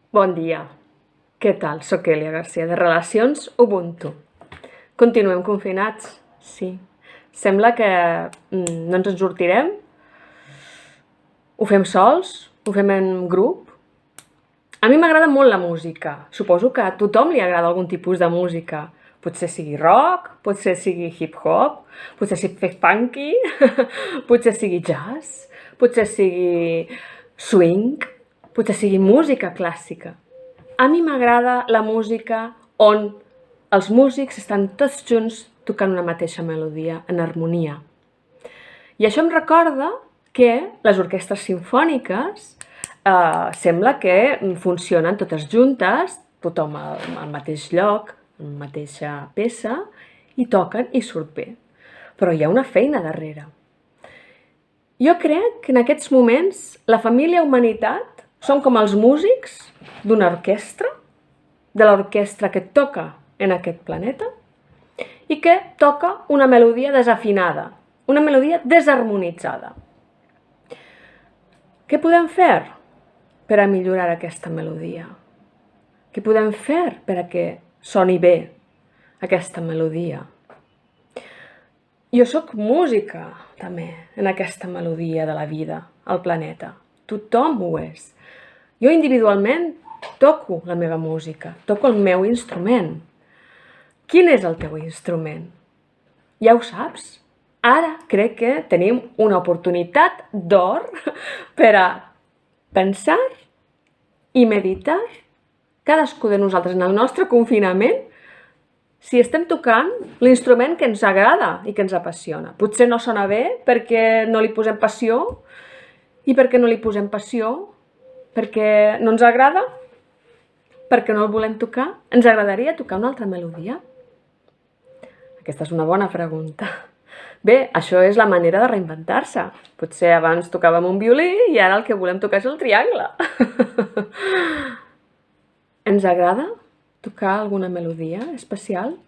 Bon dia. Què tal? Soc Elia Garcia, de Relacions Ubuntu. Continuem confinats? Sí. Sembla que no ens en sortirem? Ho fem sols? Ho fem en grup? A mi m'agrada molt la música. Suposo que a tothom li agrada algun tipus de música. Potser sigui rock, potser sigui hip-hop, potser sigui funky, potser sigui jazz, potser sigui swing, potser sigui música clàssica. A mi m'agrada la música on els músics estan tots junts tocant una mateixa melodia, en harmonia. I això em recorda que les orquestres simfòniques sembla que funcionen totes juntes, tothom al mateix lloc, en la mateixa peça, i toquen i surt bé. Però hi ha una feina darrere. Jo crec que en aquests moments la família humanitat són com els músics d'una orquestra, de l'orquestra que toca en aquest planeta i que toca una melodia desafinada, una melodia desharmonitzada. Què podem fer per a millorar aquesta melodia? Què podem fer per a que soni bé aquesta melodia? Jo sóc música, també, en aquesta melodia de la vida, al planeta. Tothom ho és. Jo individualment toco la meva música, toco el meu instrument. Quin és el teu instrument? Ja ho saps? Ara crec que tenim una oportunitat d'or per a pensar i meditar, cadascú de nosaltres en el nostre confinament, si estem tocant l'instrument que ens agrada i que ens apassiona. Potser no sona bé perquè no li posem passió, i perquè no li posem passió, perquè no ens agrada, perquè no el volem tocar. Ens agradaria tocar una altra melodia? Aquesta és una bona pregunta. Bé, això és la manera de reinventar-se. Potser abans tocàvem un violí i ara el que volem tocar és el triangle. Ens agrada tocar alguna melodia especial?